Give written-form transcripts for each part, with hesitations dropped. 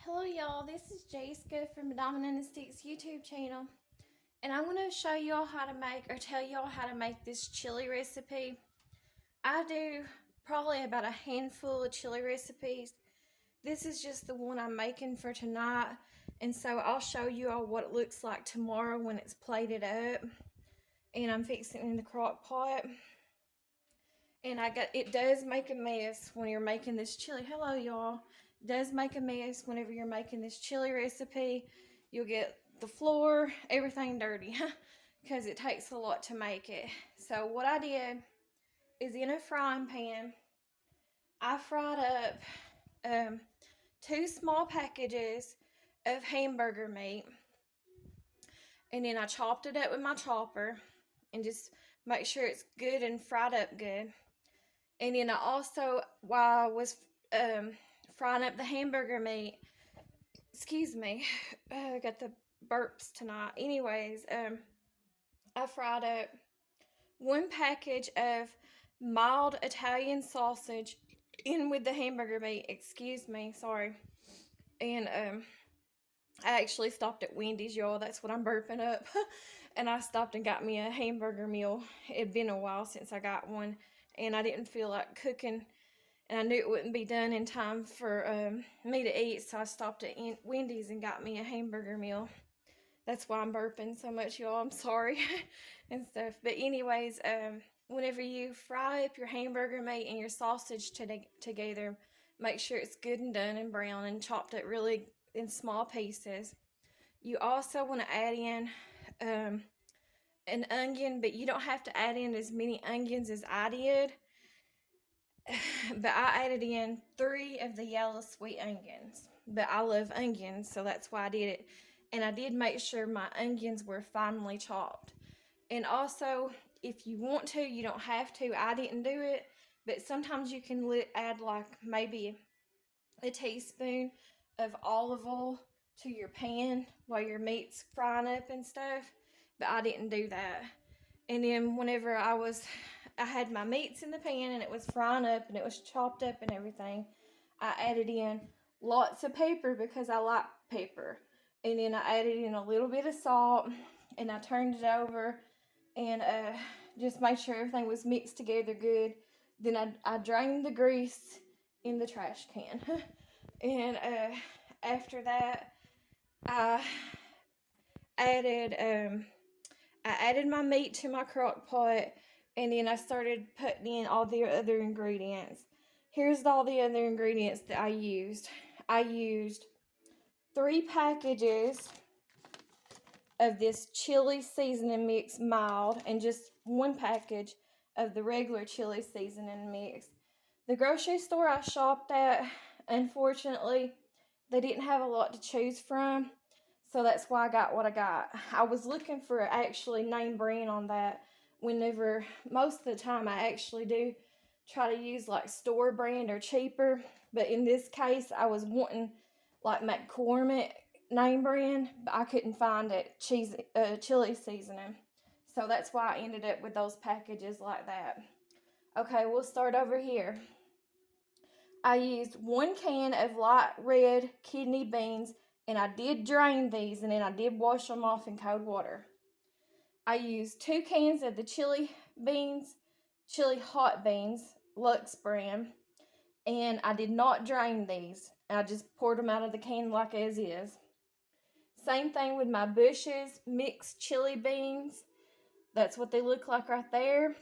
Hello y'all, this is Jayska from Diamond and Sticks YouTube channel, and I'm going to show y'all how to make, or tell y'all how to make this chili recipe. I do probably about a handful of chili recipes. This is just the one I'm making for tonight, and so I'll show you all what it looks like tomorrow when it's plated up. And I'm fixing it in the crock pot. And it does make a mess when you're making this chili. Hello y'all. It does make a mess whenever you're making this chili recipe. You'll get the floor, everything dirty because it takes a lot to make it. So what I did is, in a frying pan, I fried up 2 small packages of hamburger meat, and then I chopped it up with my chopper and just make sure it's good and fried up good. And then I also, while I was frying up the hamburger meat, excuse me, I got the burps tonight. Anyways, I fried up 1 package of mild Italian sausage in with the hamburger meat. Excuse me, sorry. And I actually stopped at Wendy's, y'all. That's what I'm burping up. And I stopped and got me a hamburger meal. It had been a while since I got one, and I didn't feel like cooking, and I knew it wouldn't be done in time for me to eat, so I stopped at Wendy's and got me a hamburger meal. That's why I'm burping so much, y'all. I'm sorry and stuff. But anyways, whenever you fry up your hamburger meat and your sausage together, make sure it's good and done and brown and chopped it really in small pieces. You also want to add in an onion, but you don't have to add in as many onions as I did. But I added in 3 of the yellow sweet onions. But I love onions, so that's why I did it. And I did make sure my onions were finely chopped. And also, if you want to, you don't have to. I didn't do it, but sometimes you can add like maybe a teaspoon of olive oil to your pan while your meat's frying up and stuff. But I didn't do that. And then whenever I had my meats in the pan and it was frying up and it was chopped up and everything, I added in lots of pepper because I like pepper. And then I added in a little bit of salt, and I turned it over and just made sure everything was mixed together good. Then I drained the grease in the trash can. And after that, I added my meat to my crock pot, and then I started putting in all the other ingredients. Here's all the other ingredients that I used. I used 3 packages of this chili seasoning mix mild, and just 1 package of the regular chili seasoning mix. The grocery store I shopped at, unfortunately, they didn't have a lot to choose from, so that's why I got what I got. I was looking for actually name brand on that. Whenever, most of the time I actually do try to use like store brand or cheaper, but in this case I was wanting like McCormick name brand, but I couldn't find it chili seasoning, so that's why I ended up with those packages like that. Okay, we'll start over here. I used 1 can of light red kidney beans, and I did drain these, and then I did wash them off in cold water. I used 2 cans of the chili hot beans, Lux brand, and I did not drain these. I just poured them out of the can like as is. Same thing with my Bush's mixed chili beans. That's what they look like right there.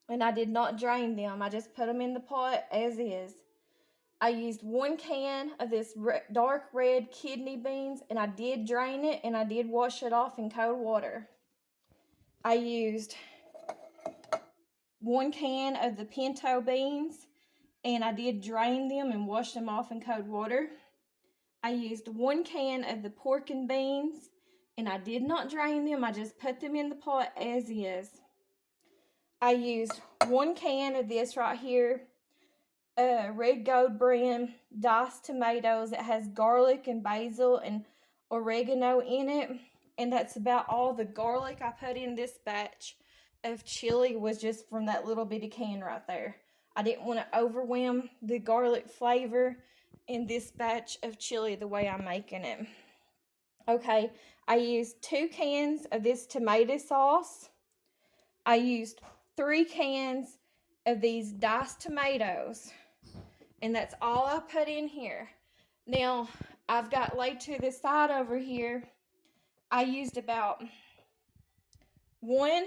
And I did not drain them. I just put them in the pot as is. I used 1 can of this dark red kidney beans, and I did drain it, and I did wash it off in cold water. I used 1 can of the pinto beans, and I did drain them and wash them off in cold water. I used 1 can of the pork and beans, and I did not drain them. I just put them in the pot as is. I used 1 can of this right here, Red Gold brand diced tomatoes. It has garlic and basil and oregano in it, and that's about all the garlic I put in this batch of chili was just from that little bitty can right there. I didn't want to overwhelm the garlic flavor in this batch of chili the way I'm making it. Okay, I used 2 cans of this tomato sauce. I used 3 cans of these diced tomatoes, and that's all I put in here. Now, I've got laid to the side over here, I used about 1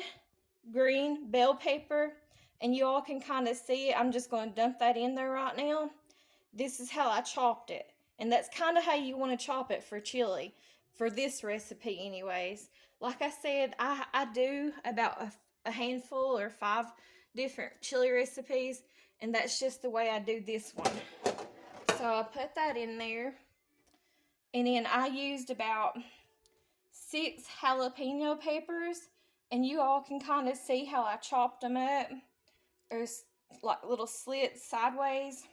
green bell pepper, and you all can kind of see it. I'm just going to dump that in there right now. This is how I chopped it, and that's kind of how you want to chop it for chili, for this recipe anyways. Like I said, I do about a handful or 5 different chili recipes, and that's just the way I do this one. So I put that in there, and then I used about 6 jalapeno peppers, and you all can kind of see how I chopped them up, or like little slits sideways.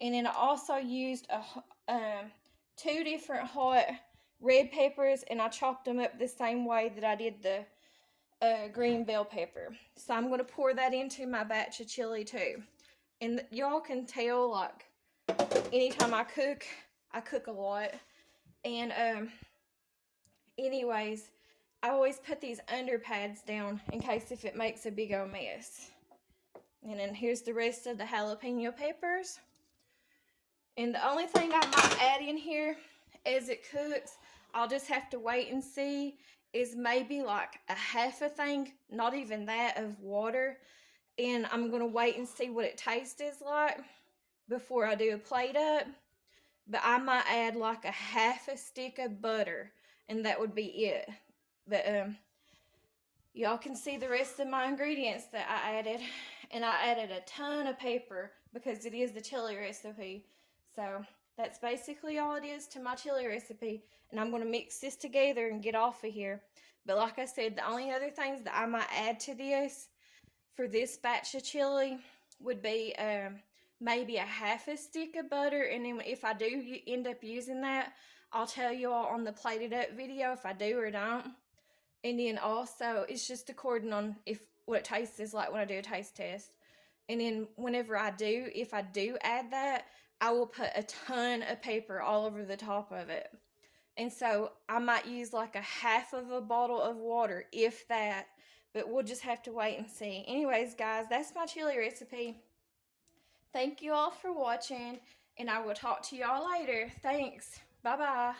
And then I also used 2 different hot red peppers, and I chopped them up the same way that I did the green bell pepper. So I'm going to pour that into my batch of chili too. And y'all can tell, like, anytime I cook a lot. And anyways, I always put these underpads down in case if it makes a big old mess. And then here's the rest of the jalapeno peppers. And the only thing I might add in here as it cooks, I'll just have to wait and see, is maybe like a half a thing, not even that, of water. And I'm going to wait and see what it tastes like before I do a plate up. But I might add like a half a stick of butter, and that would be it. But y'all can see the rest of my ingredients that I added. And I added a ton of pepper because it is the chili recipe. So that's basically all it is to my chili recipe. And I'm going to mix this together and get off of here. But like I said, the only other things that I might add to this for this batch of chili would be maybe a half a stick of butter. And then if I do end up using that, I'll tell you all on the plated up video if I do or don't. And then also, it's just according on what it tastes is like when I do a taste test. And then whenever I do, if I do add that, I will put a ton of pepper all over the top of it. And so I might use like a half of a bottle of water, if that. But we'll just have to wait and see. Anyways, guys, that's my chili recipe. Thank you all for watching, and I will talk to y'all later. Thanks. Bye-bye.